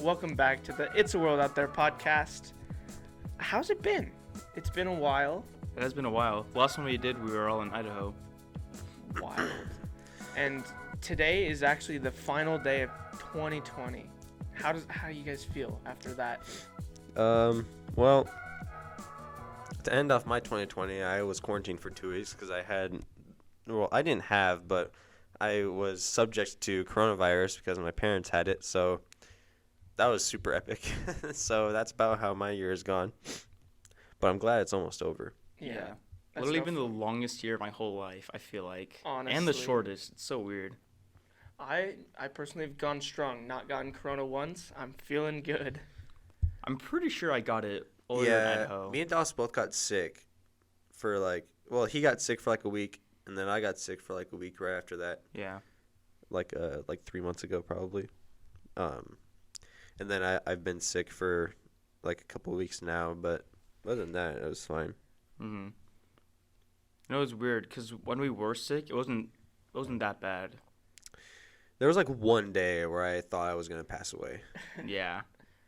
Welcome back to the It's a World Out There podcast. How's it been? It's been a while. It has been a while. Last one we did, we were all in Idaho. Wild. And today is actually the final day of 2020. How do you guys feel after that? Well, to end off my 2020, I was quarantined for 2 weeks because I didn't have, but I was subject to coronavirus because my parents had it, so that was super epic. So that's about how my year has gone. But I'm glad it's almost over. Yeah. Literally been the longest year of my whole life, I feel like. Honestly. And the shortest. It's so weird. I personally have gone strong. Not gotten corona once. I'm feeling good. I'm pretty sure I got it earlier in Idaho. Me and Dallas both got sick he got sick for a week, and then I got sick for a week right after that. Yeah. Like 3 months ago probably. And then I've been sick for a couple of weeks now, but other than that, it was fine. Mm-hmm. It was weird because when we were sick, it wasn't that bad. There was one day where I thought I was going to pass away. Yeah.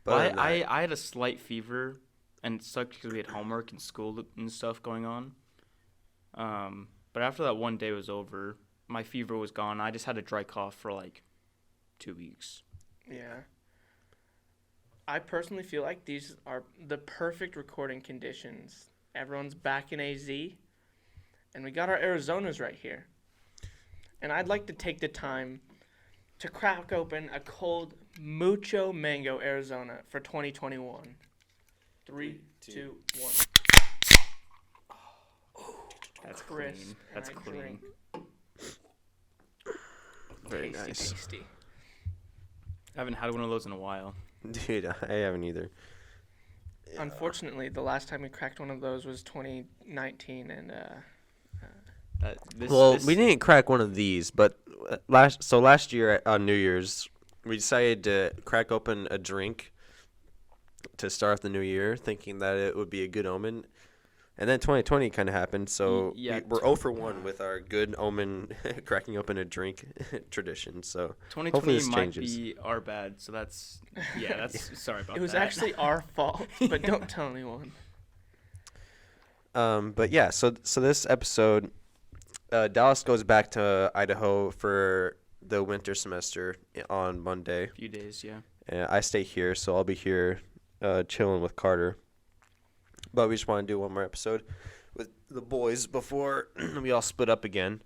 But I had a slight fever, and it sucked because we had homework and school and stuff going on. But after that one day was over, my fever was gone. I just had a dry cough for 2 weeks. Yeah. I personally feel like these are the perfect recording conditions. Everyone's back in AZ, and we got our Arizonas right here. And I'd like to take the time to crack open a cold Mucho Mango Arizona for 2021. 3, 2, 1. That's Crisp. clean. That's clean. Very Tasty, nice. tasty. I haven't had one of those in a while. Dude, I haven't either. Yeah. Unfortunately, the last time we cracked one of those was 2019, and We didn't crack one of these, but last year on New Year's, we decided to crack open a drink to start off the new year, thinking that it would be a good omen. And then 2020 kind of happened, so we're 0 for 1 with our good omen cracking open a drink tradition. So 2020 might be our bad, so that's sorry about that. it was actually our fault, but don't tell anyone. But yeah, so this episode, Dallas goes back to Idaho for the winter semester on Monday. A few days, yeah. And I stay here, so I'll be here chilling with Carter. But we just want to do one more episode with the boys before we all split up again.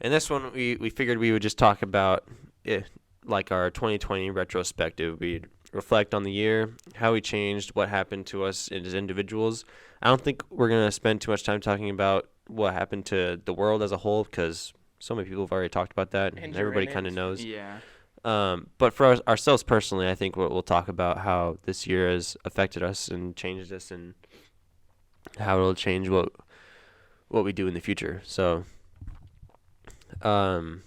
And this one, we figured we would just talk about it, our 2020 retrospective. We'd reflect on the year, how we changed, what happened to us as individuals. I don't think we're going to spend too much time talking about what happened to the world as a whole because so many people have already talked about that, and everybody kind of knows. Yeah. But for ourselves personally, I think we'll talk about how this year has affected us and changed us and how it'll change what we do in the future. So, to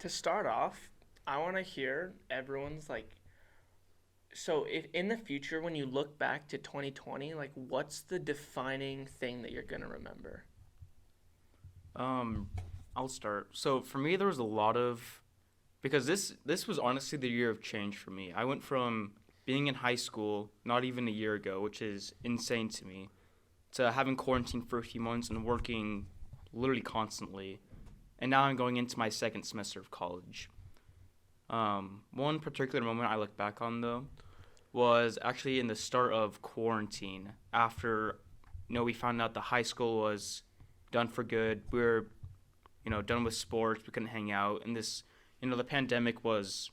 start off, I want to hear everyone's so if in the future when you look back to 2020, what's the defining thing that you're going to remember? I'll start. So for me, there was a lot of, because this was honestly the year of change for me. I went from being in high school not even a year ago, which is insane to me, to having quarantined for a few months and working literally constantly. And now I'm going into my second semester of college. One particular moment I look back on, though, was actually in the start of quarantine. After, we found out the high school was done for good. We were, done with sports. We couldn't hang out. And this, the pandemic was,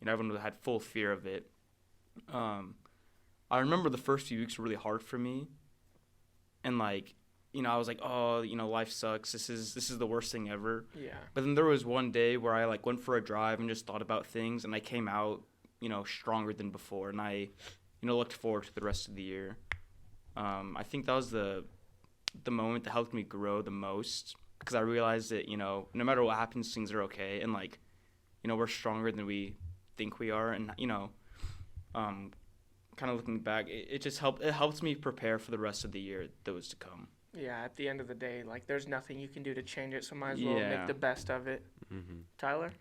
everyone had full fear of it. I remember the first few weeks were really hard for me. And I was like, oh, life sucks. This is the worst thing ever. Yeah. But then there was one day where I went for a drive and just thought about things, and I came out, stronger than before, and I, looked forward to the rest of the year. I think that was the moment that helped me grow the most, because I realized that, no matter what happens, things are okay, and we're stronger than we think we are, and kind of looking back, it helps me prepare for the rest of the year that was to come. Yeah, at the end of the day, there's nothing you can do to change it, so might as well make the best of it. Mm-hmm. Tyler?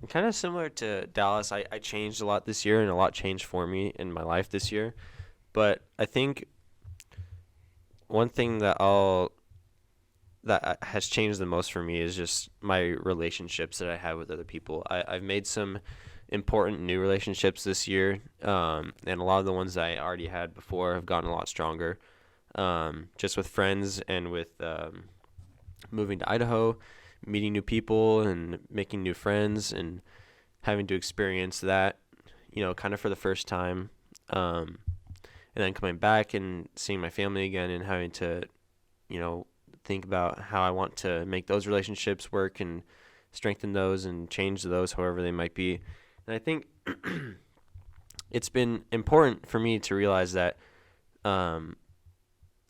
Kind of similar to Dallas. I changed a lot this year, and a lot changed for me in my life this year. But I think one thing that has changed the most for me is just my relationships that I have with other people. I've made some important new relationships this year, and a lot of the ones that I already had before have gotten a lot stronger. Just with friends and with moving to Idaho, meeting new people and making new friends and having to experience that, kind of for the first time. And then coming back and seeing my family again and having to, think about how I want to make those relationships work and strengthen those and change those however they might be. And I think it's been important for me to realize that. And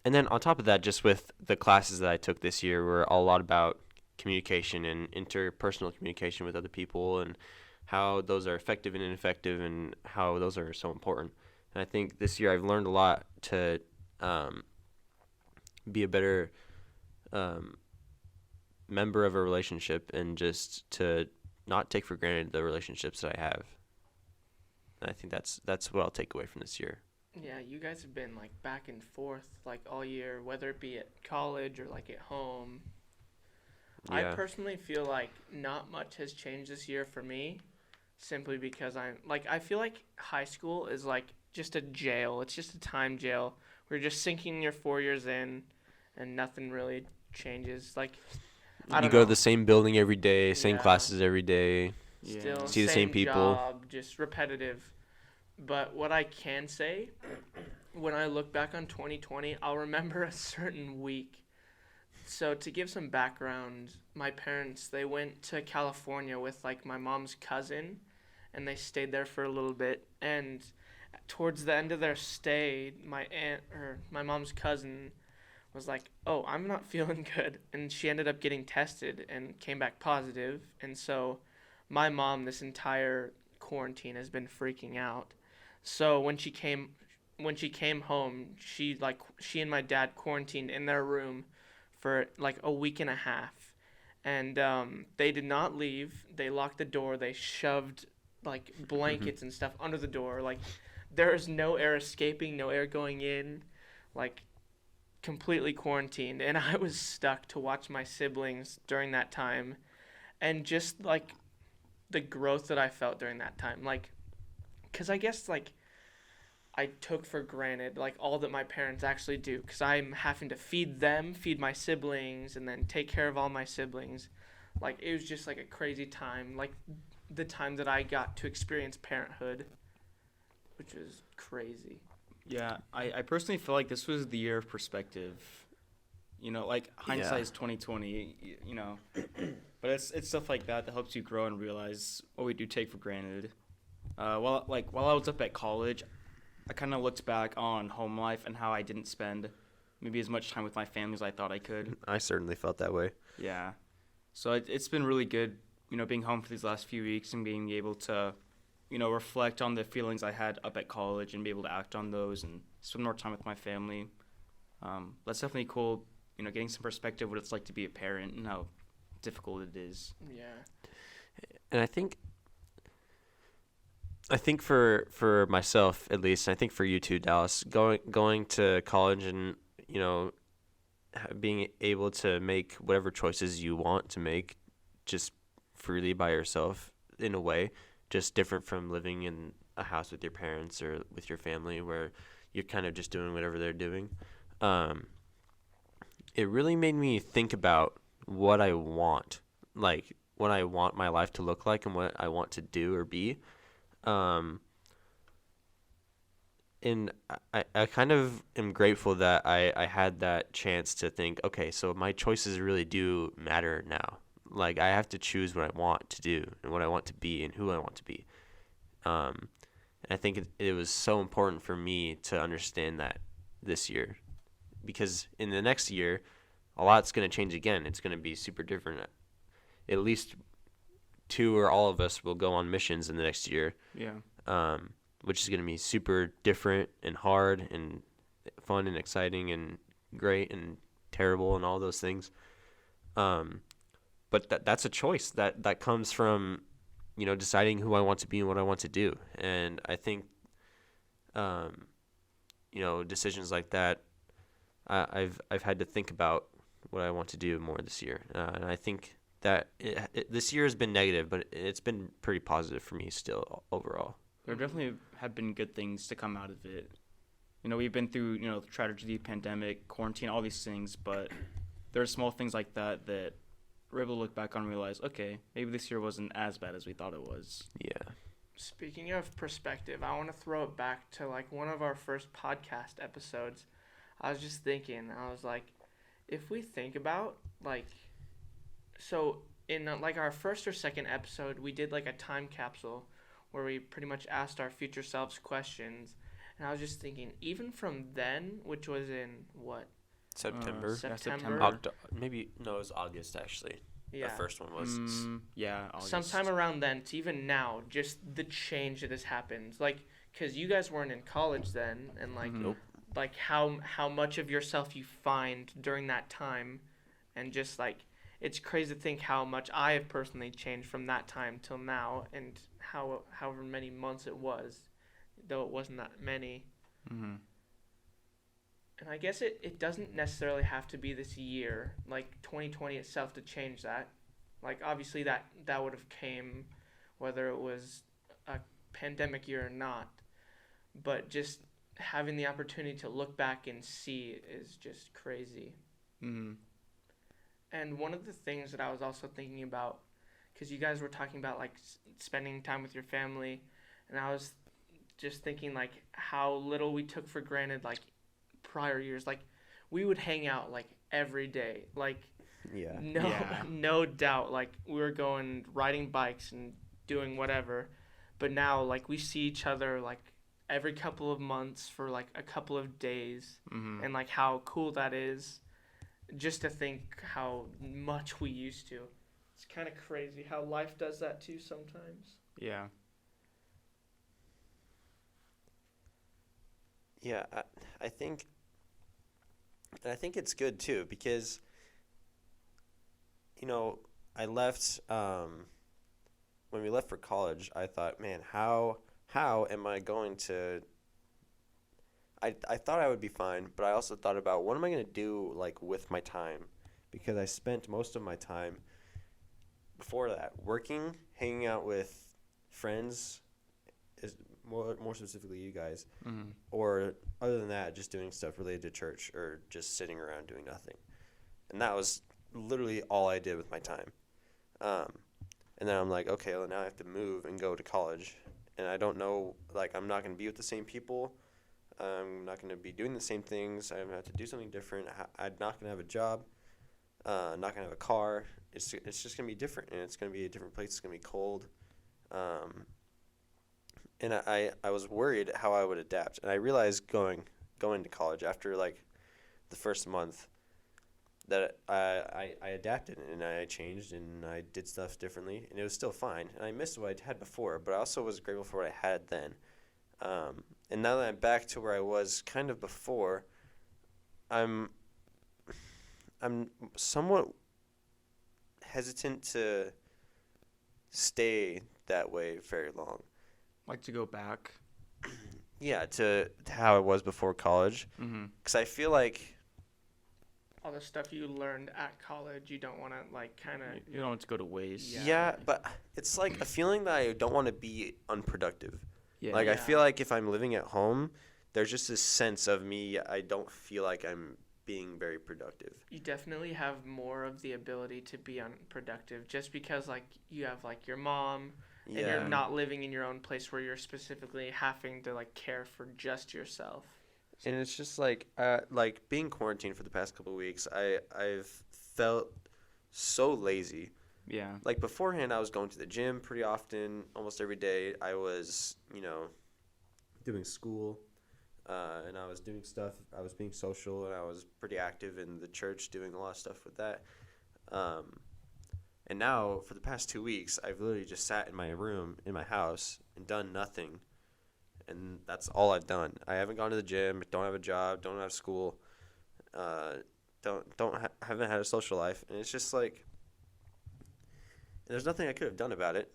then on top of that, just with the classes that I took this year were a lot about communication and interpersonal communication with other people and how those are effective and ineffective and how those are so important. And I think this year I've learned a lot to be a better member of a relationship and just to not take for granted the relationships that I have. And I think that's what I'll take away from this year. Yeah, you guys have been like back and forth like all year, whether it be at college or like at home. Yeah. I personally feel like not much has changed this year for me, simply because I feel like high school is like just a jail. It's just a time jail. We're just sinking your 4 years in, and nothing really changes. Like, I don't You go know. to the same building every day, same Yeah. classes every day. Still See the same people. job, just repetitive. But what I can say, when I look back on 2020, I'll remember a certain week. So to give some background, my parents, they went to California with like my mom's cousin, and they stayed there for a little bit. And towards the end of their stay, my mom's cousin was like, "Oh, I'm not feeling good," and she ended up getting tested and came back positive. And so my mom this entire quarantine has been freaking out. So when she came home, she and my dad quarantined in their room for like a week and a half. And they did not leave. They locked the door. They shoved like blankets and stuff under the door. Like, there is no air escaping, no air going in. Like, completely quarantined. And I was stuck to watch my siblings during that time. And just like the growth that I felt during that time. Like, because I guess like I took for granted like all that my parents actually do, because I'm having to feed them, feed my siblings, and then take care of all my siblings. Like, it was just like a crazy time, like the time that I got to experience parenthood, which was crazy. Yeah, I personally feel like this was the year of perspective. Like hindsight is 2020. But it's stuff like that helps you grow and realize what we do take for granted. While I was up at college, I kind of looked back on home life and how I didn't spend maybe as much time with my family as I thought I could. I certainly felt that way. Yeah, so it's been really good, being home for these last few weeks and being able to, reflect on the feelings I had up at college and be able to act on those and spend more time with my family. That's definitely cool, getting some perspective what it's like to be a parent and how difficult it is. Yeah. And I think for myself at least, and I think for you too, Dallas, going to college and being able to make whatever choices you want to make just freely by yourself in a way, just different from living in a house with your parents or with your family where you're kind of just doing whatever they're doing. It really made me think about what I want, like what I want my life to look like and what I want to do or be. And I kind of am grateful that I had that chance to think, okay, so my choices really do matter now. Like, I have to choose what I want to do and what I want to be and who I want to be. And I think it was so important for me to understand that this year, because in the next year, a lot's going to change again. It's going to be super different. At least two or all of us will go on missions in the next year. Yeah. Which is going to be super different and hard and fun and exciting and great and terrible and all those things. But that's a choice that comes from deciding who I want to be and what I want to do. And I think, decisions like that, I've had to think about what I want to do more this year. And I think that this year has been negative, but it's been pretty positive for me still overall. There definitely have been good things to come out of it. We've been through, the tragedy, pandemic, quarantine, all these things, but there are small things like that we're able to look back on and realize, okay, maybe this year wasn't as bad as we thought it was. Yeah. Speaking of perspective, I want to throw it back to like one of our first podcast episodes. I was just thinking, I was like, if we think about like, so in like our first or second episode, we did like a time capsule where we pretty much asked our future selves questions. And I was just thinking, even from then, which was in what? September. September. Maybe, no, it was August, actually. Yeah. The first one was. August. Sometime around then to even now, just the change that has happened. Like, because you guys weren't in college then, and like, Nope. like how much of yourself you find during that time, and just like, it's crazy to think how much I have personally changed from that time till now, and however many months it was, though it wasn't that many. Mm-hmm. And I guess it doesn't necessarily have to be this year, like 2020 itself, to change that. Like, obviously that would have came whether it was a pandemic year or not. But just having the opportunity to look back and see is just crazy. Mm-hmm. And one of the things that I was also thinking about, because you guys were talking about, like, spending time with your family, and I was just thinking, like, how little we took for granted, like, prior years. Like, we would hang out, like, every day. Like, Yeah. no doubt. Like, we were going, riding bikes and doing whatever. But now, like, we see each other, like, every couple of months for, like, a couple of days. Mm-hmm. And, like, how cool that is. Just to think how much we used to. It's kind of crazy how life does that too sometimes. Yeah. Yeah, I think it's good too because, I left, when we left for college, I thought, man, how am I going to, I thought I would be fine, but I also thought about what am I going to do, like, with my time, because I spent most of my time before that working, hanging out with friends, is more specifically you guys, Mm-hmm. or other than that, just doing stuff related to church or just sitting around doing nothing. And that was literally all I did with my time. And then I'm like, okay, well, now I have to move and go to college. And I don't know, like, I'm not going to be with the same people. I'm not going to be doing the same things. I'm going to have to do something different. I'm not going to have a job. Not going to have a car. It's just going to be different, and it's going to be a different place. It's going to be cold. And I was worried how I would adapt. And I realized going to college after, like, the first month that I adapted and I changed and I did stuff differently. And it was still fine. And I missed what I had before, but I also was grateful for what I had then. And now that I'm back to where I was kind of before, I'm somewhat hesitant to stay that way very long. Like to go back. Yeah, to how it was before college. Mm-hmm. Because I feel like, All the stuff you learned at college, you don't want to, like, kind of... You don't want to go to waste. yeah, but it's like a feeling that I don't want to be unproductive. Yeah. Like, I Yeah. feel like if I'm living at home, there's just this sense of me, I don't feel like I'm being very productive. You definitely have more of the ability to be unproductive just because, like, you have, like, your mom... And Yeah. you're not living in your own place where you're specifically having to, like, care for just yourself. And it's just like being quarantined for the past couple of weeks, I've felt so lazy. Yeah. Like, beforehand, I was going to the gym pretty often, almost every day. I was, doing school, and I was doing stuff. I was being social, and I was pretty active in the church, doing a lot of stuff with that. And now, for the past 2 weeks, I've literally just sat in my room, in my house, and done nothing. And that's all I've done. I haven't gone to the gym, don't have a job, don't have school, haven't had a social life. And it's just like, there's nothing I could have done about it.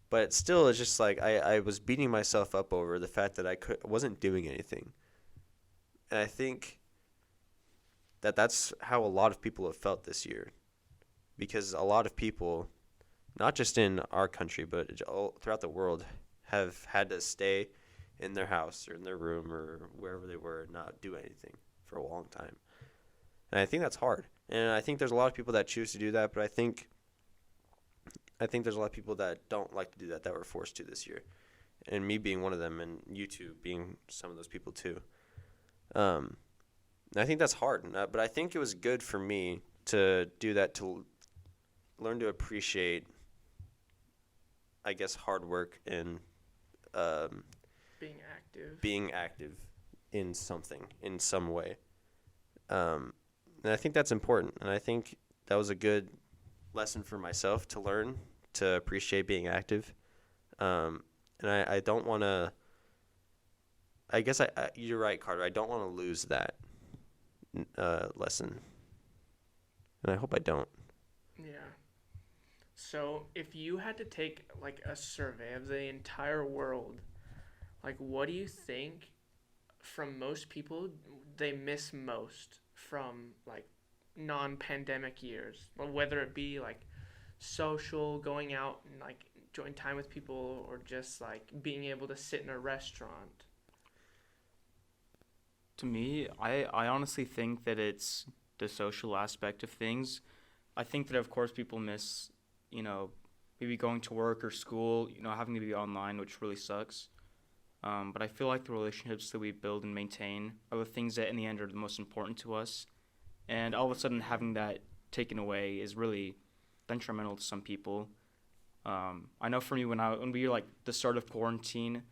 But still, it's just like I was beating myself up over the fact that I wasn't doing anything. And I think that that's how a lot of people have felt this year. Because a lot of people, not just in our country, but throughout the world, have had to stay in their house or in their room or wherever they were and not do anything for a long time. And I think that's hard. And I think there's a lot of people that choose to do that, but I think there's a lot of people that don't like to do that were forced to this year. And me being one of them, and you two being some of those people too. And I think that's hard. But I think it was good for me to do that, to learn to appreciate, I guess, hard work and being active in something, in some way. And I think that's important. And I think that was a good lesson for myself to learn, to appreciate being active. And I don't want to, I guess you're right, Carter. I don't want to lose that lesson. And I hope I don't. Yeah. So if you had to take like a survey of the entire world, like what do you think from most people they miss most from like non-pandemic years? Whether it be like social, going out and like enjoying time with people, or just like being able to sit in a restaurant. To me, I honestly think that it's the social aspect of things. I think that, of course, people miss, maybe going to work or school, having to be online, which really sucks. But I feel like the relationships that we build and maintain are the things that, in the end, are the most important to us. And all of a sudden, having that taken away is really detrimental to some people. I know for me, when we were like the start of quarantine,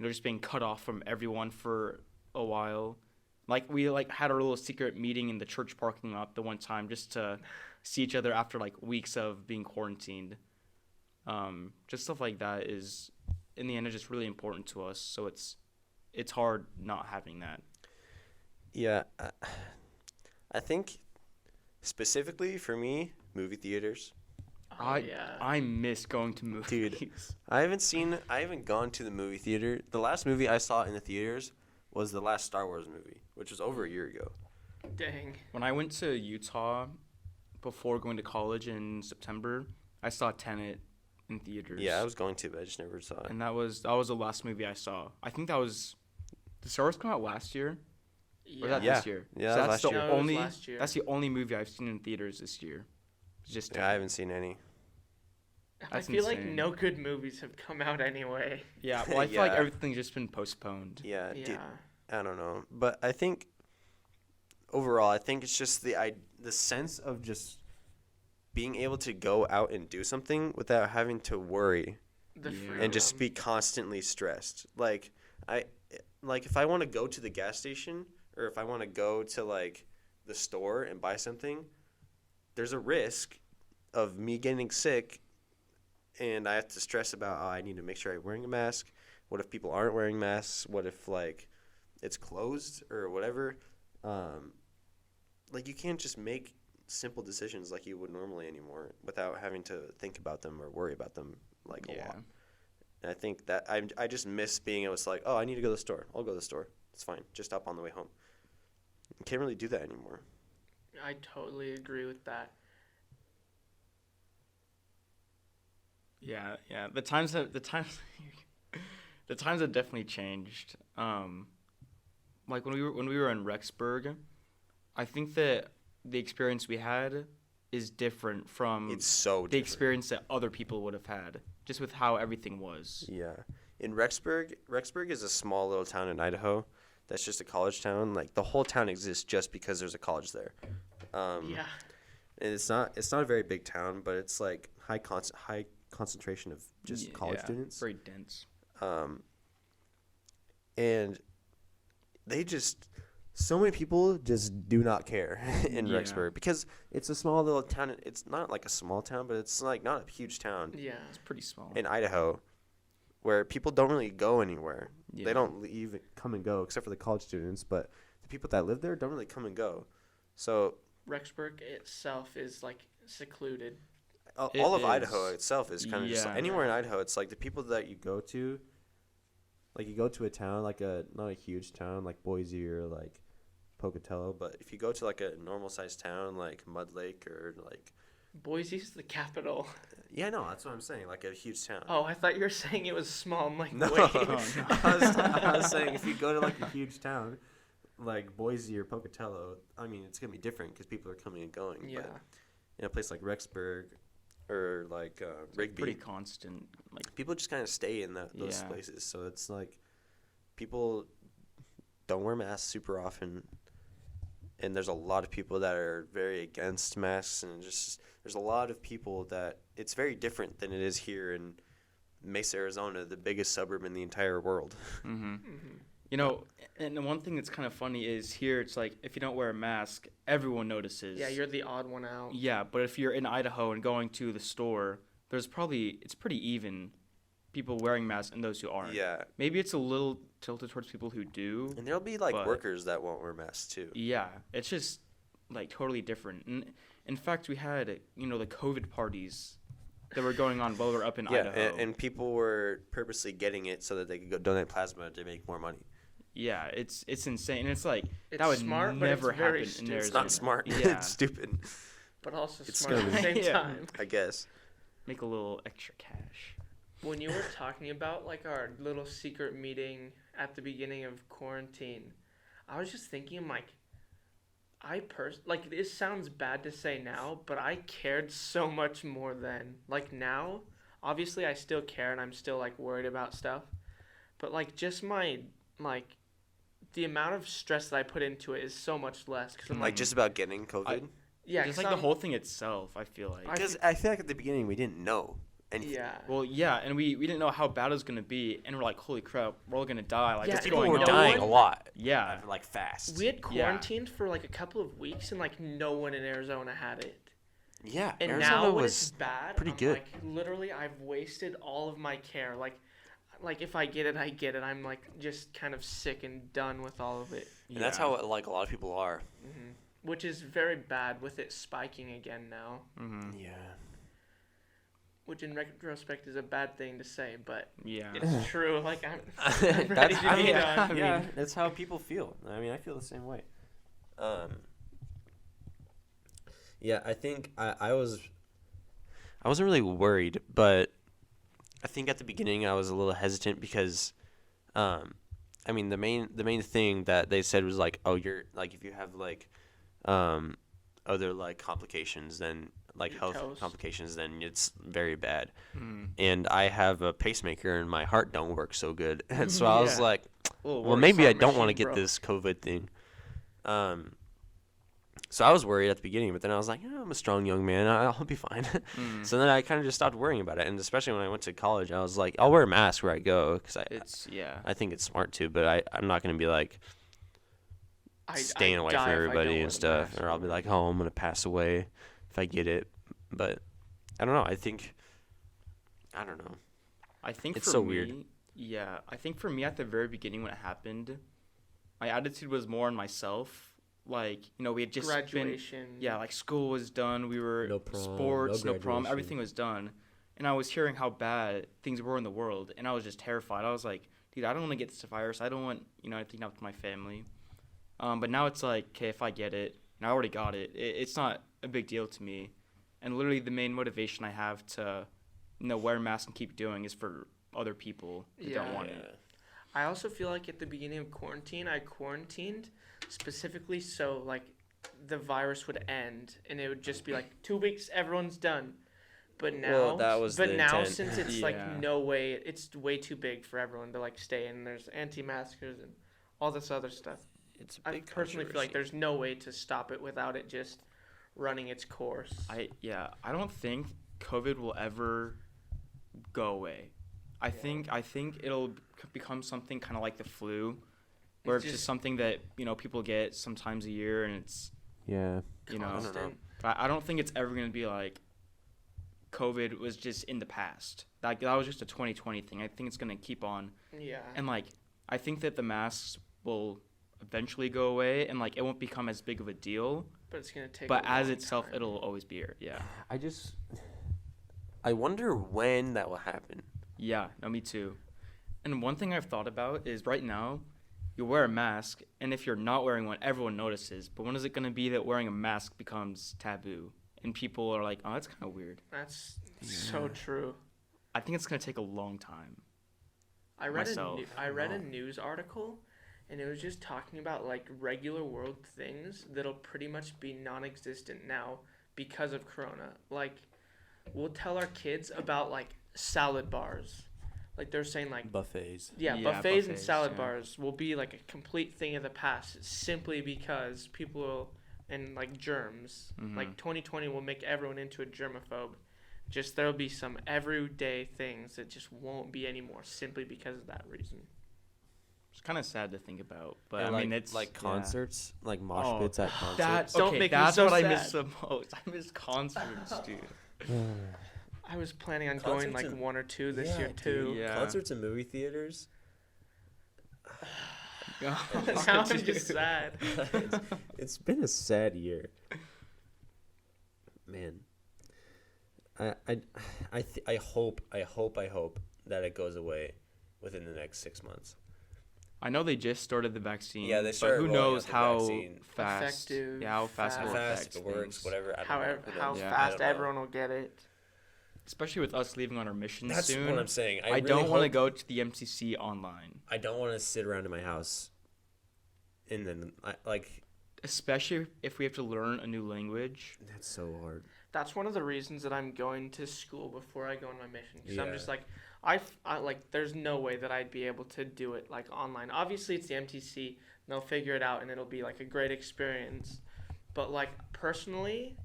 just being cut off from everyone for a while. Like we had a little secret meeting in the church parking lot the one time just to see each other after like weeks of being quarantined. Just stuff like that is, in the end, is just really important to us. So it's hard not having that. Yeah, I think specifically for me, movie theaters. I miss going to movies. Dude, I haven't gone to the movie theater. The last movie I saw in the theaters was the last Star Wars movie, which was over a year ago. Dang. When I went to Utah before going to college in September, I saw Tenet in theaters. Yeah, I was going to, but I just never saw it. And that was the last movie I saw. I think did Star Wars come out last year? Yeah. Or was that this year? Yeah, so that was that's last the year. No, it was only last year. that's the only movie I've seen in theaters this year. It's just Yeah, I haven't seen any. I That's feel like insane. no good movies have come out anyway. Yeah, well, I feel like Yeah. everything's just been postponed. Yeah, Yeah. dude, I don't know, but I think overall, I think it's just the sense of just being able to go out and do something without having to worry The Yeah. freedom. and just be constantly stressed. Like if I want to go to the gas station, or if I want to go to like the store and buy something, there's a risk of me getting sick, and I have to stress about, I need to make sure I'm wearing a mask. What if people aren't wearing masks? What if like it's closed or whatever? Like you can't just make simple decisions like you would normally anymore without having to think about them or worry about them like a lot. And I think that I just miss being able to like, oh, I need to go to the store. I'll go to the store. It's fine. Just stop on the way home. You can't really do that anymore. I totally agree with that. Yeah. The times have definitely changed. Like when we were in Rexburg, I think that the experience we had is different from It's so the different. experience that other people would have had, just with how everything was. Yeah. In Rexburg is a small little town in Idaho that's just a college town. Like the whole town exists just because there's a college there. Yeah. And it's not a very big town, but it's like high concentration of just college students. Very dense. And they just, so many people just do not care in Yeah. Rexburg because it's a small little town. It's not like a small town, but it's like not a huge town Yeah. It's pretty small. in Idaho where people don't really go anywhere. Yeah. They don't leave, come and go, except for the college students, but the people that live there don't really come and go. So Rexburg itself is like secluded. all of It Idaho is. itself is kind of just Yeah. anywhere in Idaho. It's like the people that you go to, like you go to a town like not a huge town like Boise or like Pocatello, but if you go to like a normal sized town like Mud Lake or like Boise's the capital. yeah, no, that's what I'm saying, like a huge town. Oh, I thought you were saying it was small. I'm like, No, wait. I was saying if you go to like a huge town like Boise or Pocatello, I mean it's gonna be different because people are coming and going. Yeah. But in a place like Rexburg or like Rigby, Pretty constant. Like people just kind of stay in those Yeah. places. So it's like people don't wear masks super often, and there's a lot of people that are very against masks, and just there's a lot of people that it's very different than it is here in Mesa, Arizona, the biggest suburb in the entire world. Mm-hmm. You know, and the one thing that's kind of funny is here it's like if you don't wear a mask, everyone notices. Yeah, you're the odd one out. Yeah, but if you're in Idaho and going to the store, it's pretty even people wearing masks and those who aren't. Yeah, Maybe it's a little tilted towards people who do. and there'll be like But- workers that won't wear masks too. Yeah, it's just like totally different. And in fact, we had the COVID parties that were going on while we were up in Yeah, Idaho. and people were purposely getting it so that they could go donate plasma to make more money. Yeah, it's insane. And it's like It's that would smart, but never it's very happen in stupid. Arizona. It's not smart. Yeah, It's stupid, But also It's smart at the same Yeah. time. I guess. make a little extra cash. When you were talking about like our little secret meeting at the beginning of quarantine, I was just thinking like like this sounds bad to say now, but I cared so much more then. Like now, obviously I still care and I'm still like worried about stuff. But like just my like the amount of stress that I put into it is so much less cuz I'm Like like just about getting COVID. yeah, Just 'cause like the I'm- whole thing itself, I feel like. Because I feel like at the beginning we didn't know anything. yeah. Well, yeah, and we didn't know how bad it was gonna be, and we're like, holy crap, we're all gonna die. Like, Yeah, what's People going were on? dying a lot. Yeah, Like fast. We had Yeah. quarantined for like a couple of weeks and like no one in Arizona had it. Yeah, And Arizona now when was it's bad, pretty I'm good. like literally I've wasted all of my care. Like if I get it, I get it. I'm like just kind of sick and done with all of it. and that's yeah. how like a lot of people are. Which is very bad with it spiking again now. Mm-hmm. Yeah. Which in retrospect is a bad thing to say, but Yeah. it's true. Like I'm ready to be yeah, done. yeah, that's how people feel. I mean, I feel the same way. Yeah, I think I wasn't really worried, but I think at the beginning I was a little hesitant because, I mean the main thing that they said was like, oh, you're like if you have like, other like complications then like You're health toast. complications then it's very bad. Mm-hmm. And I have a pacemaker and my heart don't work so good. And so I was Yeah. like, Well, well, maybe I heart don't want to machine get broke. this COVID thing. So I was worried at the beginning, but then I was like, I'm a strong young man. I'll be fine. Mm. So then I kind of just stopped worrying about it. And especially when I went to college, I was like, I'll wear a mask where I go because It's yeah. I think it's smart to, but I'm not going to be like staying away die from if I don't everybody wear and the stuff. mask. Or I'll be like, oh, I'm going to pass away if I get it. But I don't know. I don't know. I think It's for so me, weird. Yeah, I think for me at the very beginning when it happened, my attitude was more on myself. Like we had just graduation. been like school was done. We were No prom, sports, no no prom, graduation. everything was done, and I was hearing how bad things were in the world, and I was just terrified. I was like, dude, I don't want to get this virus. I don't want anything to happen to my family. But now it's like, okay, if I get it, and I already got it, it's not a big deal to me. And literally the main motivation I have to, wear a mask and keep doing is for other people who don't want it. I also feel like at the beginning of quarantine, I quarantined specifically so like the virus would end and it would just be like 2 weeks, everyone's done. But now, Well, that was the now intent. since it's Yeah. like no way, it's way too big for everyone to like stay in. There's anti-maskers and all this other stuff. It's a I big personally feel like controversy. there's no way to stop it without it just running its course. I don't think COVID will ever go away. I think it'll become something kind of like the flu, where it's just something that people get sometimes a year, and it's Yeah. you know. Constant. But I don't think it's ever gonna be like COVID was just in the past. That was just a 2020 thing. I think it's gonna keep on, Yeah. and like I think that the masks will eventually go away, and like it won't become as big of a deal. But it's gonna take. But a as long itself, time. it'll always be here. Yeah. I wonder when that will happen. Yeah, no, me too. And one thing I've thought about is right now, you wear a mask, and if you're not wearing one, everyone notices. But when is it going to be that wearing a mask becomes taboo? And people are like, oh, that's kind of weird. That's so true. I think it's going to take a long time. I read Myself. I read a news article, and it was just talking about like regular world things that'll pretty much be non-existent now because of Corona. Like, we'll tell our kids about like salad bars. Like they're saying like Buffets. buffets and salad yeah. bars will be like a complete thing of the past simply because people and like germs. Mhm. Like 2020 will make everyone into a germaphobe. Just there'll be some everyday things that just won't be anymore simply because of that reason. It's kind of sad to think about, but And I like, mean, it's like yeah. concerts, like mosh Oh, pits at concerts. That, Don't okay, make me that's so what I sad. miss the most. I miss concerts, dude. I was planning on going Concerts like and- one or two this Yeah, year too. dude. Yeah. Concerts and movie theaters. Now I'm just sad. It's been a sad year. Man. I hope that it goes away within the next 6 months. I know they just started the vaccine. Yeah, they but started who rolling knows out the how vaccine. fast? Effective, Yeah, how fast How it will Fast affect it works, things. whatever. I don't How know. Who how knows? Yeah. I fast don't know. everyone will get it. Especially with us leaving on our mission That's soon. what I'm saying. I really don't want to hope- go to the MCC online, I don't want to sit around in my house, and then especially if we have to learn a new language. that's so hard. That's one of the reasons that I'm going to school before I go on my mission. Because I'm Yeah. just like, I like, there's no way that I'd be able to do it like online. Obviously, it's the MTC. And they'll figure it out, and it'll be like a great experience. But like personally,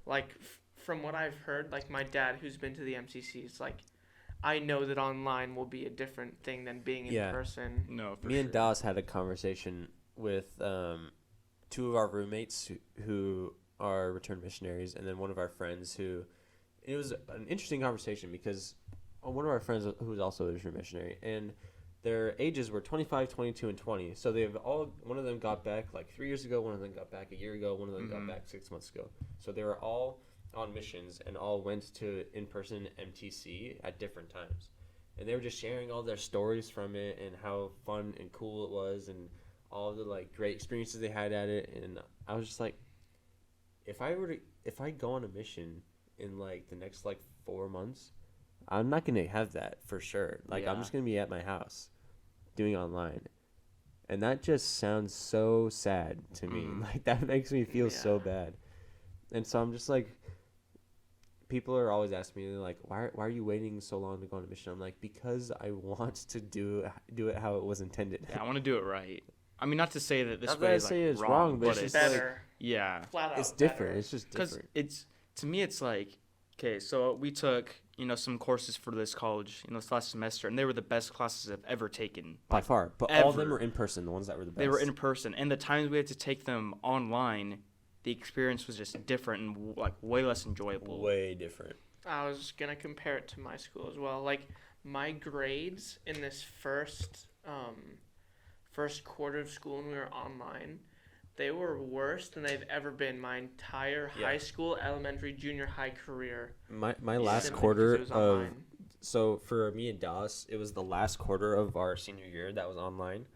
like from what I've heard, like my dad who's been to the MCC, it's like, I know that online will be a different thing than being in Yeah. person. No, for Me sure. and Dallas had a conversation with two of our roommates who are returned missionaries, and then one of our friends who. It was an interesting conversation because one of our friends who was also a returned missionary, and their ages were 25, 22, and 20. So they've all. One of them got back like 3 years ago. One of them got back a year ago. One of them got back 6 months ago. So they were all on missions and all went to in-person MTC at different times. And they were just sharing all their stories from it and how fun and cool it was and all the like great experiences they had at it. And I was just like, if I go on a mission in like the next like 4 months, I'm not gonna have that for sure. Like I'm Yeah. just gonna be at my house doing online. And that just sounds so sad to me. Like that makes me feel so Yeah. bad. And so I'm just like, people are always asking me like, why are you waiting so long to go on a mission? I'm like, because I want to do it how it was intended. Yeah, I want to do it right. I mean, not to say that this Not way that I is like say it's wrong, wrong, but but it's it's just like- Better. yeah, Flat out. It's different. better. It's just because different. it's to me it's like okay, so we took some courses for this college this last semester, and they were the best classes I've ever taken. By far. But all of them ever. were in person, the ones that were the best. They were in person, and the times we had to take them online, the experience was just different and like way less enjoyable. way different. I was gonna compare it to my school as well. Like my grades in this first quarter of school when we were online, they were worse than they've ever been my entire Yeah. high school, elementary, junior high career. My last Simply quarter because it was of online. so for me and Dallas, it was the last quarter of our senior year that was online,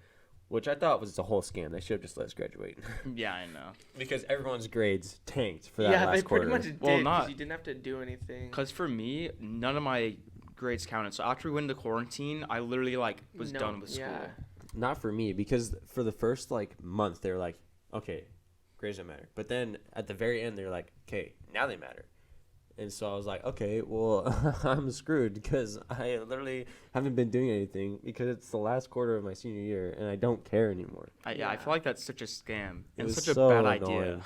which I thought was a whole scam. They should have just let us graduate Yeah, I know. because everyone's grades tanked for that Yeah, last they quarter. pretty much did. Well, 'cause not- you didn't have to do anything. Because for me, none of my grades counted. So after we went into quarantine, I literally was No, done with school. yeah. Not for me because for the first like month they were like, okay, grades don't matter. But then at the very end they're like, okay, now they matter. And so I was like, okay, well, I'm screwed because I literally haven't been doing anything because it's the last quarter of my senior year and I don't care anymore. I Yeah. feel like that's such a scam It and was such a so bad annoying. idea.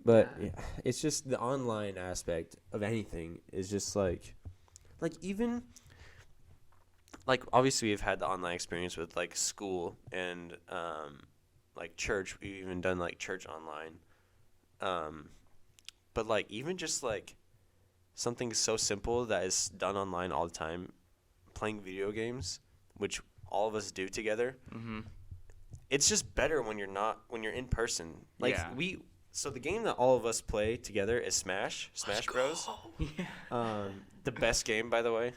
But Yeah. yeah, it's just the online aspect of anything is just like even like obviously we've had the online experience with like school and like church. We've even done like church online. But like even just like something so simple that is done online all the time, playing video games, which all of us do together. Mm-hmm. It's just better when you're in person. Like Yeah. So the game that all of us play together is Smash Bros. Yeah. The best game, by the way.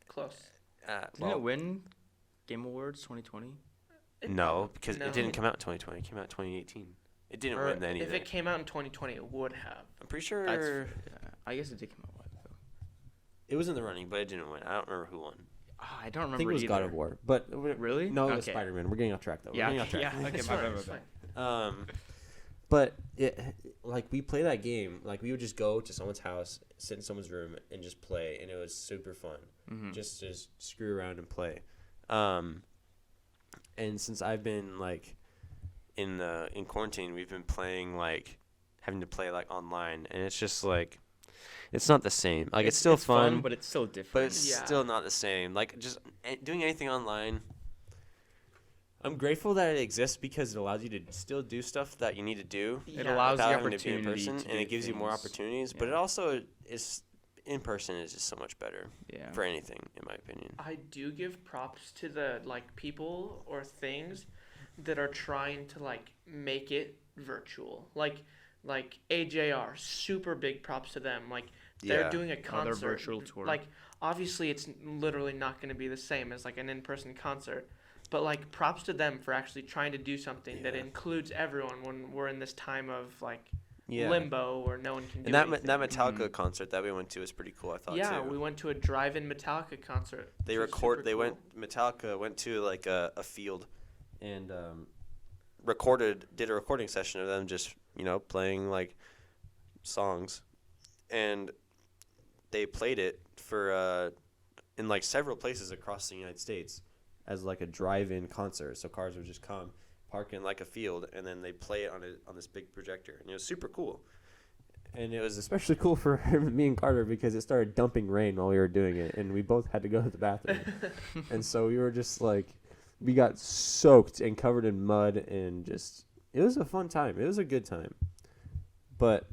Close. Didn't it win Game Awards 2020? No, because No. it didn't come out in 2020. It came out in 2018. It didn't Or win then either. if it came out in 2020, it would have. I'm pretty sure Yeah, I guess it did come out while ago. it was in the running, but it didn't win. I don't remember who won. I don't remember I think it was either. God of War, but Really? no, it was Okay. Spider-Man. We're getting off track though. We're Yeah, getting off track. yeah. Okay, It's my fine, bad, it's my fine. bad. But like we play that game, like we would just go to someone's house, sit in someone's room, and just play, and it was super fun. Mhm. Just screw around and play. And since I've been like in quarantine, we've been playing like having to play like online, and it's just like it's not the same. Like it's still fun, but it's still different. but it's Yeah. still not the same. Like just doing anything online. I'm grateful that it exists because it allows you to Still do stuff that you need to do It Yeah. allows without the having to be in opportunity person, to and do it gives you more things. opportunities. But it Yeah. also is in person is just so much better Yeah. for anything, in my opinion. I do give props to the like people or things that are trying to like make it virtual. Like AJR, super big props to them. Like they're Yeah. doing a concert. virtual tour. Like obviously it's literally not going to be the same as like an in-person concert. But like props to them for actually trying to do something that Yeah. includes everyone when we're in this time of like Yeah. limbo where no one can do And that anything. that Metallica Mhm. concert that we went to was pretty cool. I thought Yeah, too. we went to a drive-in Metallica concert. They which was record. super They cool. went. Metallica went to like a field and did a recording session of them just playing like songs, and they played it for in like several places across the United States as like a drive-in concert, so cars would just come. park in like a field, and then they play it on this big projector, and it was super cool. And it was especially cool for me and Carter because it started dumping rain while we were doing it, and we both had to go to the bathroom. And so we were just like, we got soaked and covered in mud, and just, it was a fun time. It was a good time. But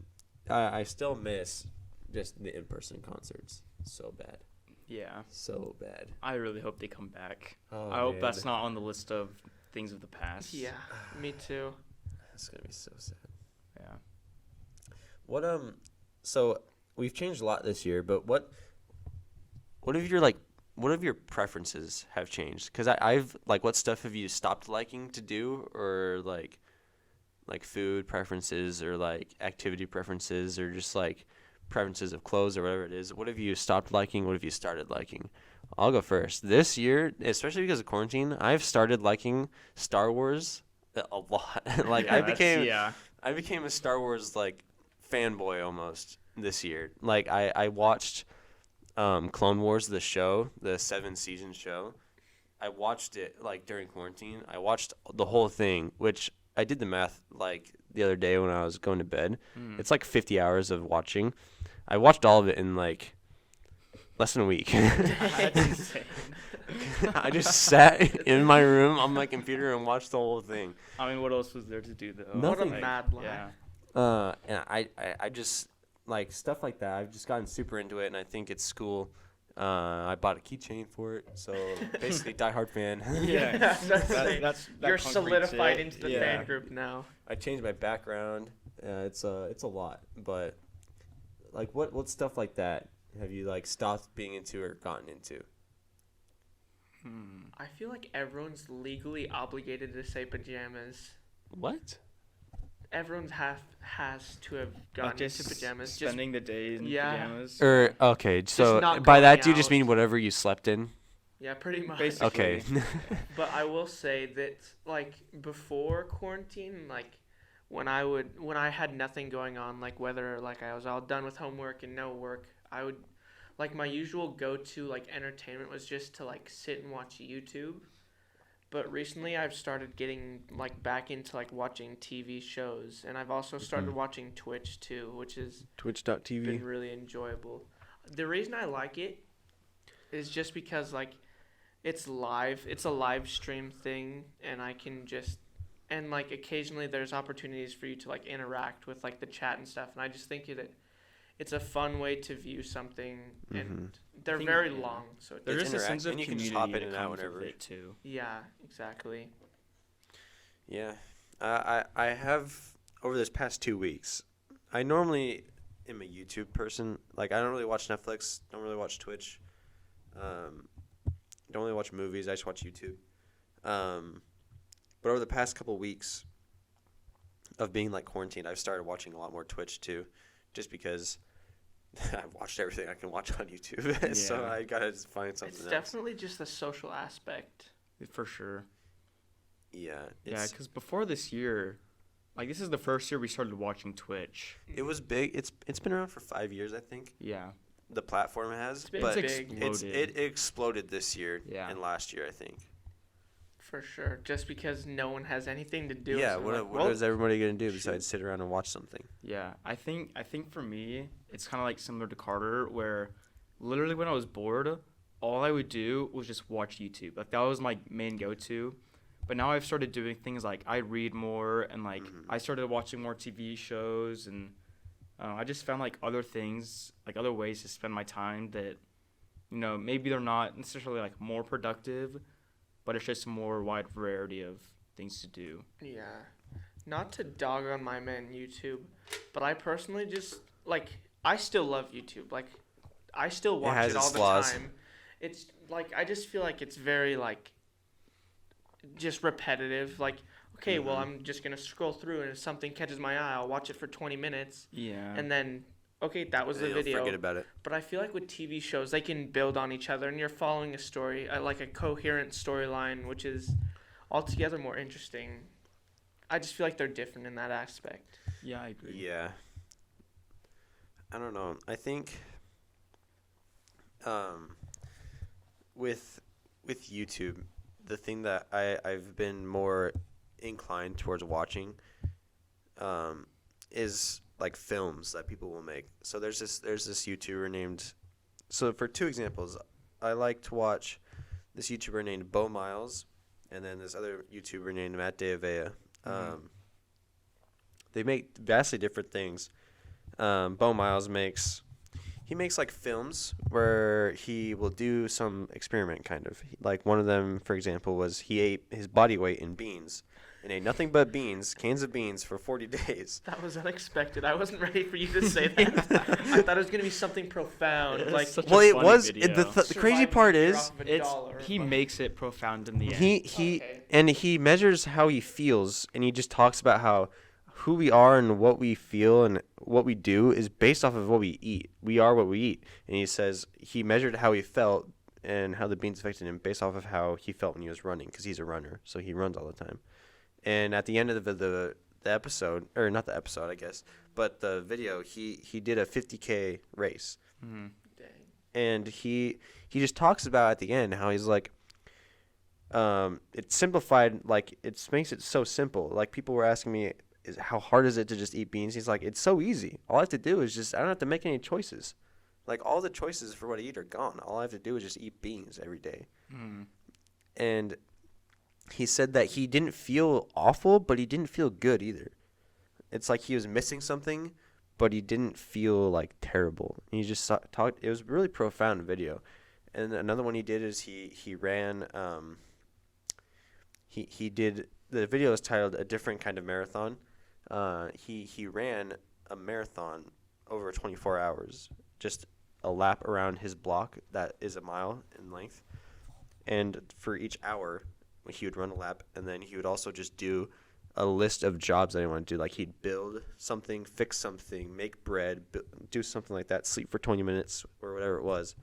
I still miss just the in-person concerts so bad. Yeah. So bad. I really hope they come back. Oh, I hope man. that's not on the list of things of the past. Yeah, me too. That's gonna be so sad. Yeah. What so we've changed a lot this year, but what of your preferences have changed? Because I've like, what stuff have you stopped liking to do, or like food preferences, or like activity preferences, or just like preferences of clothes, or whatever it is? What have you stopped liking? What have you started liking? I'll go first. This year, especially because of quarantine, I've started liking Star Wars a lot. Like Yeah, I became a Star Wars like fanboy almost this year. Like I watched Clone Wars, the show, the 7-season show. I watched it like during quarantine. I watched the whole thing, which I did the math like the other day when I was going to bed. It's like 50 hours of watching. I watched all of it in like less than a week. That's insane. I just sat in my room on my computer and watched the whole thing. I mean, what else was there to do though? What a Nothing. mad lie. Yeah. And I just like stuff like that. I've just gotten super into it, and I think it's cool. I bought a keychain for it, so basically diehard fan. Yeah. That's That You're concretes solidified it. into the Yeah. fan group now. I changed my background. It's a lot. But like, what stuff like that have you like stopped being into or gotten into? I feel like everyone's legally obligated to say pajamas. What? Everyone's has to have Like gotten just into pajamas. Just spending the day in Yeah. pajamas. Or okay, so not by that going do you just out. mean whatever you slept in? yeah, pretty much. Basically. Okay. But I will say that like before quarantine, like when I had nothing going on, like whether like I was all done with homework and no work, I would like my usual go-to like entertainment was just to like sit and watch YouTube. But recently I've started getting like back into like watching TV shows, and I've also started watching Twitch too, which has Twitch.tv. been really enjoyable. The reason I like it is just because like it's live. It's a live stream thing, and I can just and like occasionally there's opportunities for you to like interact with like the chat and stuff, and I just think it's a fun way to view something, and they're think- very yeah. long, so There it's is a sense of and you can community just hop in that and out comes with whenever. it too. yeah, exactly. Yeah. I have over this past 2 weeks. I normally am a YouTube person. Like I don't really watch Netflix. Don't really watch Twitch. Don't really watch movies. I just watch YouTube. But over the past couple weeks of being like quarantined, I've started watching a lot more Twitch too, just because I've watched everything I can watch on YouTube. So Yeah. I gotta find something It's else. definitely just the social aspect. For sure. Yeah, Yeah, because before this year, like this is the first year we started watching Twitch. it was big. It's been around for 5 years, I think. Yeah. The platform has, It's been but big. it exploded this year Yeah. and last year, I think. For sure, just because no one has anything to do. Yeah, so what, like, what is everybody gonna do shoot. besides sit around and watch something? Yeah, I think for me, it's kind of like similar to Carter, where literally when I was bored, all I would do was just watch YouTube. Like that was my main go-to. But now I've started doing things like I read more and like I started watching more TV shows and I just found like other things, like other ways to spend my time that, maybe they're not necessarily like more productive, but it's just a more wide variety of things to do. Yeah. Not to dog on my man YouTube, but I personally just like I still love YouTube. Like I still watch has it all its the flaws. time. It's like I just feel like it's very like just repetitive. Like okay, well I'm just gonna scroll through and if something catches my eye, I'll watch it for 20 minutes Yeah. and then okay, that was And the you'll video. forget about it. But I feel like with TV shows, they can build on each other, and you're following a story, like a coherent storyline, which is altogether more interesting. I just feel like they're different in that aspect. Yeah, I agree. Yeah. I don't know. I think with YouTube, the thing that I've been more inclined towards watching is like films that people will make. So there's this YouTuber named. So for two examples, I like to watch this YouTuber named Bo Miles, and then this other YouTuber named Matt Deavea. They make vastly different things. Bo Miles makes like films where he will do some experiment kind of. Like one of them, for example, was he ate his body weight in beans and ate nothing but beans, cans of beans for 40 days. That was unexpected. I wasn't ready for you to say that. I thought it was gonna be something profound, like Such a Well, it funny was video. the crazy part is He makes it profound in the end. he Okay. and he measures how he feels, and he just talks about how who we are and what we feel and what we do is based off of what we eat. We are what we eat. And he says he measured how he felt and how the beans affected him based off of how he felt when he was running, because he's a runner, so he runs all the time. And at the end of the episode, or not the episode, I guess, but the video, he did a 50K race. Mhm. Dang. And he just talks about at the end how he's like, it's simplified, like it makes it so simple. Like people were asking me, how hard is it to just eat beans? He's like, it's so easy. All I have to do is just, I don't have to make any choices. Like all the choices for what I eat are gone. All I have to do is just eat beans every day. Mhm. And he said that he didn't feel awful, but he didn't feel good either. It's like he was missing something, but he didn't feel like terrible. He just talked. It was a really profound video. And another one he did is he ran. He did, the video is titled "A Different Kind of Marathon." He ran a marathon over 24 hours, just a lap around his block that is a mile in length. And for each hour, he would run a lap, and then he would also just do a list of jobs that he wanted to do. Like he'd build something, fix something, make bread, do something like that, sleep for 20 minutes or whatever it was.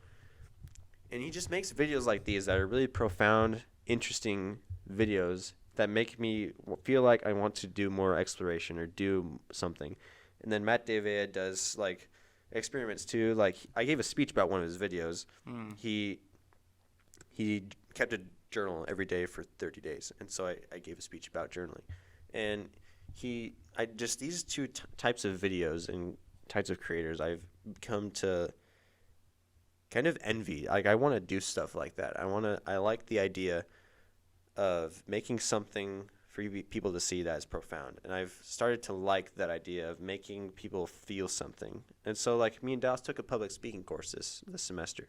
And he just makes videos like these that are really profound, interesting videos that make me feel like I want to do more exploration or do something. And then Matt Deavea does like experiments too. Like I gave a speech about one of his videos. He kept a journal every day for 30 days, and so I gave a speech about journaling. And these two types of videos and types of creators I've come to kind of envy. Like I want to do stuff like that. I like the idea of making something for people to see that is profound. And I've started to like that idea of making people feel something. And so like me and Dallas took a public speaking course this semester.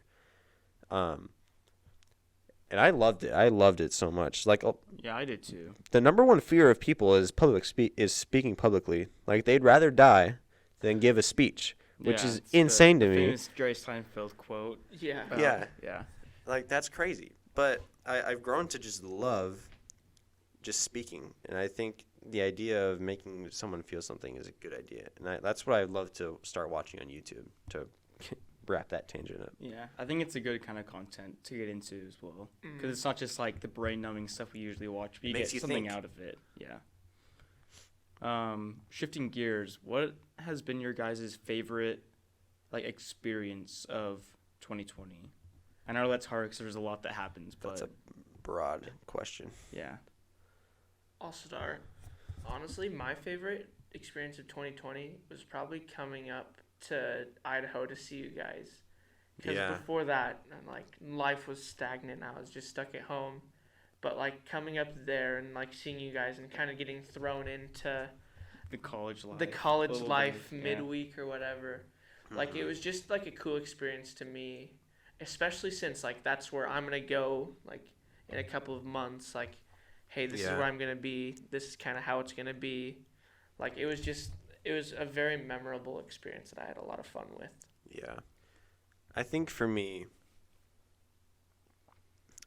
and I loved it. I loved it so much. Like Yeah, I did too. the number one fear of people is speaking publicly. Like they'd rather die than give a speech, which Yeah, is it's the insane to me. Famous Jerry Seinfeld quote. Yeah. about- Yeah. Yeah. Like that's crazy. But I've grown to just love just speaking, and I think the idea of making someone feel something is a good idea, and that's what I'd love to start watching on YouTube to wrap that tangent up. Yeah, I think it's a good kind of content to get into as well, because it's not just like the brain-numbing stuff we usually watch, but you Makes get you something think. out of it. Yeah. Shifting gears, what has been your guys' favorite like experience of 2020? I know that's hard because there's a lot that happens, but That's a broad question. yeah, I'll start. Honestly, my favorite experience of 2020 was probably coming up to Idaho to see you guys. Because Yeah. before that, like, life was stagnant. I was just stuck at home. But, like, coming up there and, like, seeing you guys and kind of getting thrown into the college life. the college little bit life of- yeah. midweek or whatever. Like, it was just, like, a cool experience to me. Especially since, like, that's where I'm going to go, like, in a couple of months. Like, hey, this is Yeah. where I'm going to be. This is kind of how it's going to be. Like, it was a very memorable experience that I had a lot of fun with. Yeah. I think for me,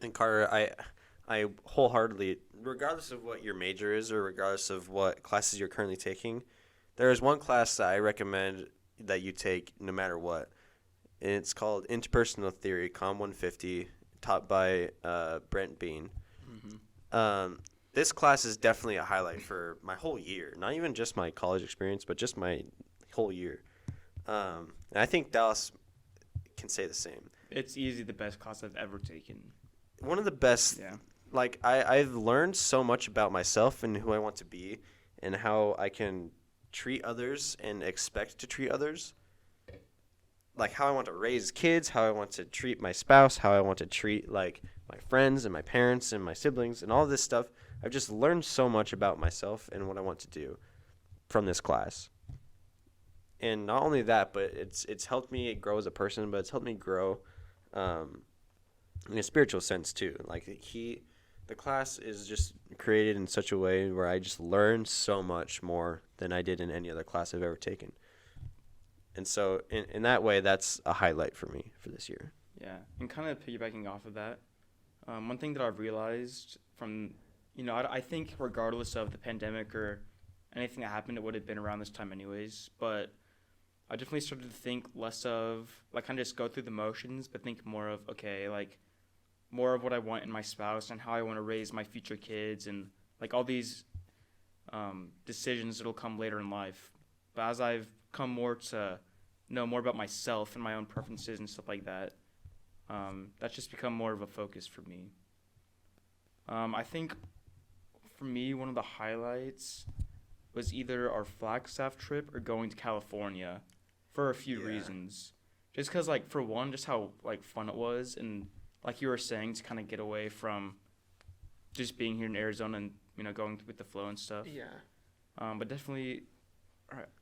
and Carter, I wholeheartedly, regardless of what your major is or regardless of what classes you're currently taking, there is one class that I recommend that you take no matter what. And it's called Interpersonal Theory, Com 150, taught by Brent Bean. This class is definitely a highlight for my whole year. Not even just my college experience, but just my whole year. And I think Dallas can say the same. It's easily the best class I've ever taken. One of the best. Yeah. Like I've learned so much about myself and who I want to be and how I can treat others and expect to treat others. Like how I want to raise kids, how I want to treat my spouse, how I want to treat like my friends and my parents and my siblings and all this stuff. I've just learned so much about myself and what I want to do from this class. And not only that, but it's helped me grow as a person, but it's helped me grow in a spiritual sense too. Like the class is just created in such a way where I just learned so much more than I did in any other class I've ever taken. And so in that way, that's a highlight for me for this year. Yeah, and kind of piggybacking off of that, one thing that I've realized from, I think regardless of the pandemic or anything that happened, it would have been around this time anyways, but I definitely started to think less of, like, kind of just go through the motions, but think more of, okay, like, more of what I want in my spouse and how I want to raise my future kids and, like, all these decisions that'll come later in life. But as I've come more to know more about myself and my own preferences and stuff like that, that's just become more of a focus for me. I think for me, one of the highlights was either our Flagstaff trip or going to California for a few reasons. Just because, like, for one, just how, like, fun it was. And like you were saying, to kind of get away from just being here in Arizona and, going with the flow and stuff. Yeah. But definitely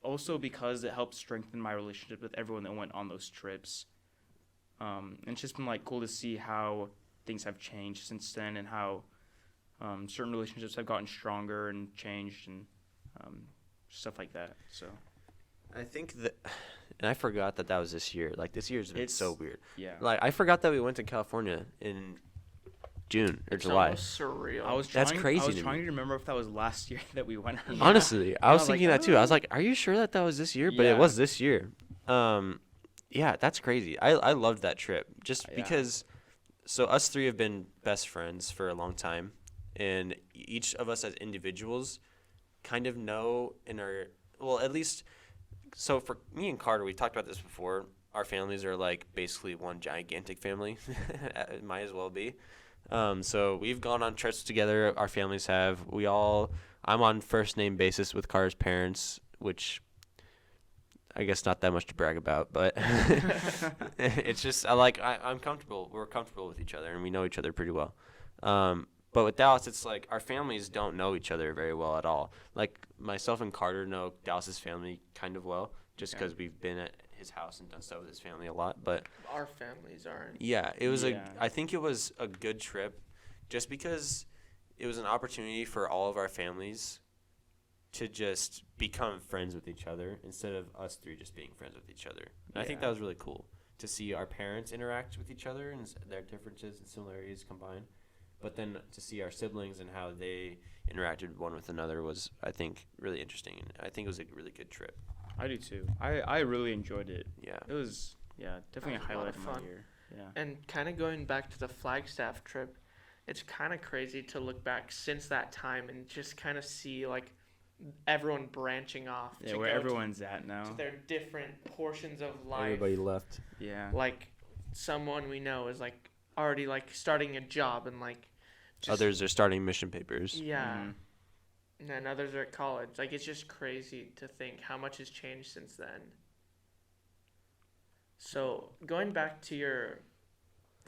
also because it helped strengthen my relationship with everyone that went on those trips. And it's just been, like, cool to see how things have changed since then and how certain relationships have gotten stronger and changed and stuff like that. So I think that, and I forgot that was this year. Like this year's been so weird. Yeah. Like I forgot that we went to California in June or It's July. almost surreal. That's crazy I was to me. trying to remember if that was last year that we went or not. Honestly, I was was like, thinking that too. I was like, "Are you sure that was this year?" But Yeah. it was this year. Yeah, that's crazy. I loved that trip just Yeah. because. So us three have been best friends for a long time, and each of us as individuals kind of know at least. So for me and Carter, we talked about this before. Our families are like basically one gigantic family. It might as well be. So we've gone on trips together. Our families have. I'm on first name basis with Carter's parents, which I guess not that much to brag about, but it's just I'm comfortable. We're comfortable with each other, and we know each other pretty well. But with Dallas, it's like our families don't know each other very well at all. Like myself and Carter know Dallas's family kind of well, just because we've been at his house and done stuff with his family a lot. But Our families aren't. yeah, it was Yeah. I think it was a good trip, just because it was an opportunity for all of our families to just become friends with each other instead of us three just being friends with each other. And I think Yeah. that was really cool to see our parents interact with each other and their differences and similarities combined. But then to see our siblings and how they interacted one with another was, I think, really interesting. And I think it was a really good trip. I do too. I really enjoyed it. Yeah. It was definitely a That was a lot highlight of of my fun. year. Yeah. And kind of going back to the Flagstaff trip, it's kind of crazy to look back since that time and just kind of see like everyone branching off Yeah, to where go everyone's at now. to their different portions of life. Everybody left. Yeah. Like someone we know is like already like starting a job and like just, Others are starting mission papers. yeah. Mhm. And then others are at college. Like it's just crazy to think how much has changed since then. So going back to your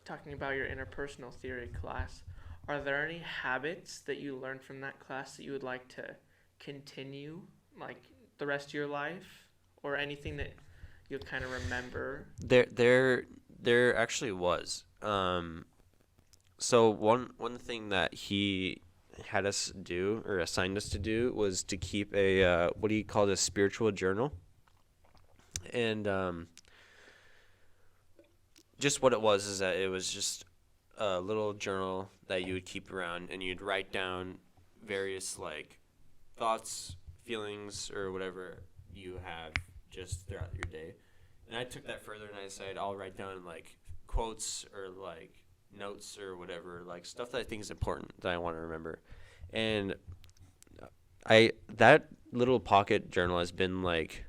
talking about your interpersonal theory class, are there any habits that you learned from that class that you would like to continue like the rest of your life, or anything that you'll kind of remember? There actually was. So one thing that he had us do or assigned us to do was to keep a what he called a spiritual journal, and just what it was is that it was just a little journal that you would keep around, and you'd write down various like thoughts, feelings, or whatever you have just throughout your day. And I took that further, and I decided I'll write down like quotes or like notes or whatever, like stuff that I think is important that I want to remember. And that little pocket journal has been like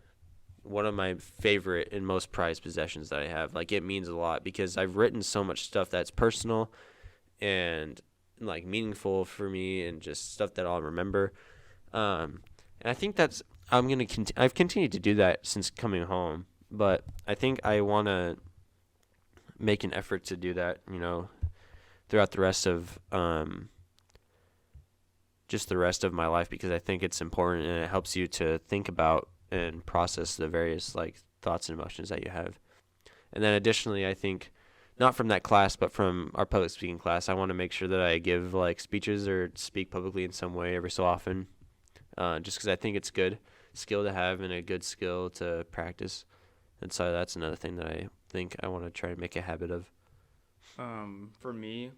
one of my favorite and most prized possessions that I have. Like it means a lot because I've written so much stuff that's personal and like meaningful for me, and just stuff that I'll remember. And I think that's I've continued to do that since coming home, but I think I want to make an effort to do that, throughout the rest of just the rest of my life, because I think it's important and it helps you to think about and process the various like thoughts and emotions that you have. And then additionally, I think not from that class, but from our public speaking class, I want to make sure that I give like speeches or speak publicly in some way every so often, just because I think it's good skill to have and a good skill to practice. And so that's another thing that I think I want to try to make a habit of. For me,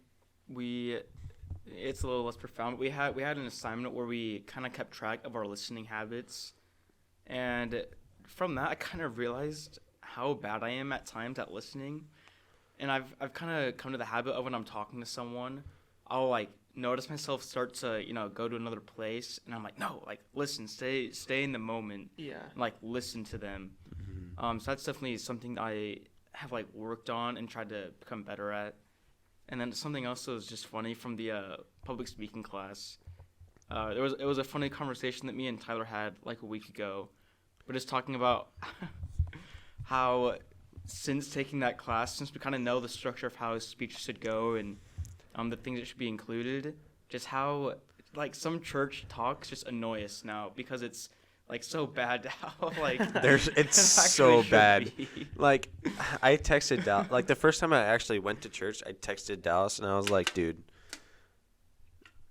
it's a little less profound. We had an assignment where we kind of kept track of our listening habits, and from that I kind of realized how bad I am at times at listening. And I've kind of come to the habit of when I'm talking to someone, I'll like notice myself start to go to another place, and I'm like, no, like listen, stay in the moment, Yeah. and, like listen to them. So that's definitely something that I have like worked on and tried to become better at. And then something else that was just funny from the public speaking class. It was a funny conversation that me and Tyler had like a week ago. We're just talking about how since taking that class, since we kind of know the structure of how a speech should go and the things that should be included, just how like some church talks just annoy us now because it's like so bad how like It's it so actually should bad. be. Like, I texted Dallas. Like, the first time I actually went to church, I texted Dallas, and I was like, dude,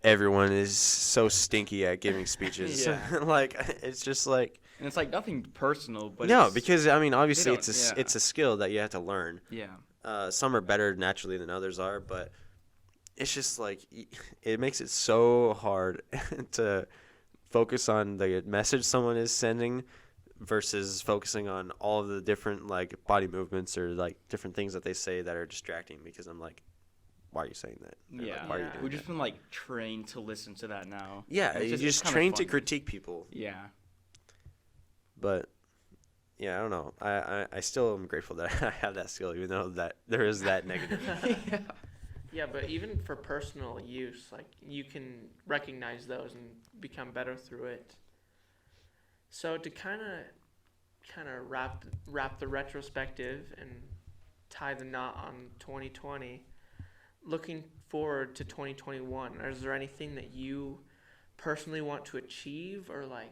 everyone is so stinky at giving speeches. Yeah. Like, it's just like... And it's like nothing personal, but No, it's, because, I mean, obviously, don't- yeah. it's a skill that you have to learn. yeah. Some are better naturally than others are, but it's just like, it makes it so hard to focus on the message someone is sending versus focusing on all of the different like body movements or like different things that they say that are distracting, because I'm like, why are you saying that? Or, like, Yeah. why are you Yeah. doing We've that? just been like trained to listen to that now. Yeah, It's you it's just kinda trained to funny. critique people. Yeah. But yeah, I don't know. I still am grateful that I have that skill, even though that there is that negative. Yeah. Yeah, but even for personal use, like you can recognize those and become better through it. So to kind of wrap the retrospective and tie the knot on 2020, looking forward to 2021, or is there anything that you personally want to achieve, or like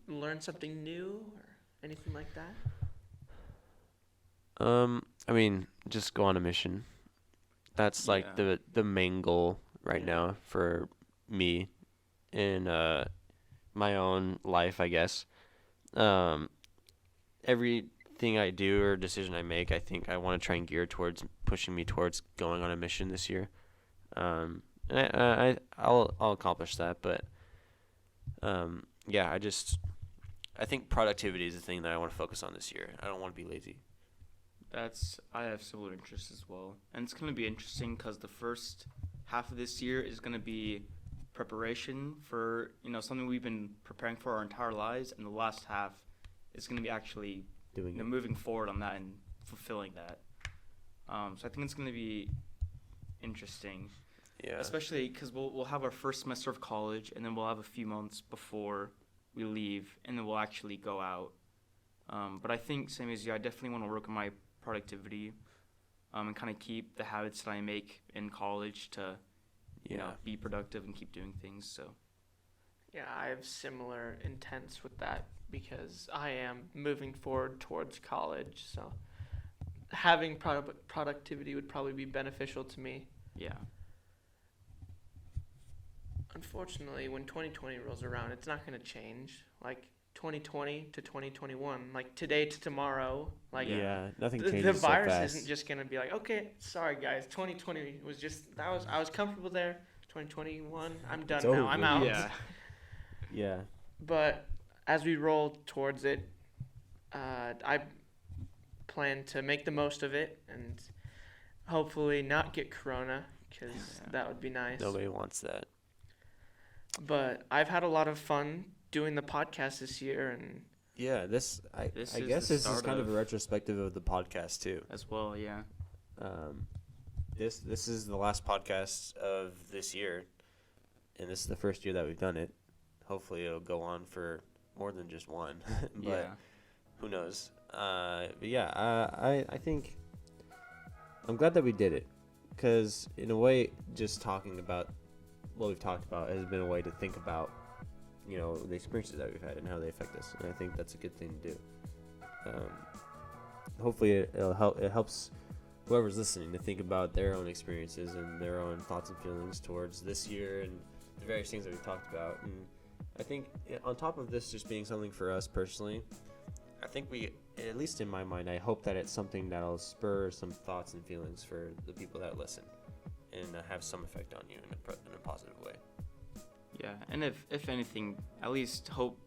learn something new, or anything like that? I mean, just go on a mission. That's like Yeah. the main goal right Yeah. now for me in my own life, I guess. Um, everything I do or decision I make, I think I want to try and gear towards pushing me towards going on a mission this year. And I'll accomplish that, but yeah, I think productivity is the thing that I want to focus on this year. I don't want to be lazy. I have similar interests as well, and it's gonna be interesting because the first half of this year is gonna be preparation for something we've been preparing for our entire lives, and the last half is gonna be actually Doing it. moving forward on that and fulfilling that. So I think it's gonna be interesting, Yeah. especially because we'll have our first semester of college, and then we'll have a few months before we leave, and then we'll actually go out. But I think, same as you, I definitely want to work on my productivity, and kind of keep the habits that I make in college to, be productive and keep doing things. So, Yeah, I have similar intents with that because I am moving forward towards college. So having productivity would probably be beneficial to me. yeah, Unfortunately, when 2020 rolls around, it's not going to change. Like 2020 to 2021, like today to tomorrow, like Yeah, nothing the changes so virus fast. isn't just going to be like, okay, sorry guys, 2020 was just I was comfortable there. 2021, I'm done It's now. over. I'm out. yeah, Yeah. But as we roll towards it, I plan to make the most of it and hopefully not get corona because Yeah. that would be nice. Nobody wants that. But I've had a lot of fun doing the podcast this year, and Yeah, I This I is guess the this is start kind of of- a retrospective of the podcast too. as well, yeah. This is the last podcast of this year, and this is the first year that we've done it. Hopefully, it'll go on for more than just one, but Yeah. who knows? But yeah, I think I'm glad that we did it, because in a way, just talking about what we've talked about has been a way to think about, the experiences that we've had and how they affect us, and I think that's a good thing to do. Hopefully, it helps whoever's listening to think about their own experiences and their own thoughts and feelings towards this year and the various things that we've talked about. And I think on top of this just being something for us personally, I think at least in my mind, I hope that it's something that'll spur some thoughts and feelings for the people that listen and have some effect on you in a positive way. Yeah, and if anything, at least hope,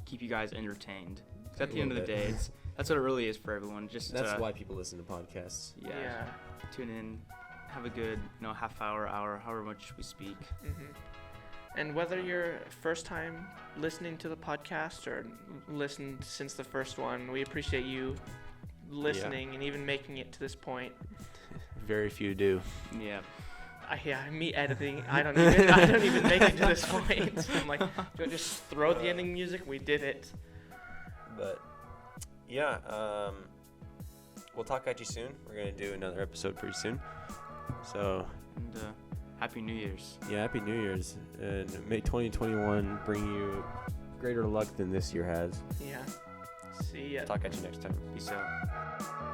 keep you guys entertained. 'Cause at A the end of the little day, bit. that's what it really is for everyone. Just That's to, why people listen to podcasts. yeah, tune in, have a good, half hour, however much we speak. hmm And whether you're first time listening to the podcast or listened since the first one, we appreciate you listening and even making it to this point. Very few do. Yeah. Me editing, I don't even make it to this point. I'm like, do I just throw the ending music? We did it. But yeah, we'll talk at you soon. We're gonna do another episode pretty soon. So And Happy New Year's. Yeah, Happy New Year's, and may 2021 bring you greater luck than this year has. Yeah. See ya. talk at you next time. Peace out.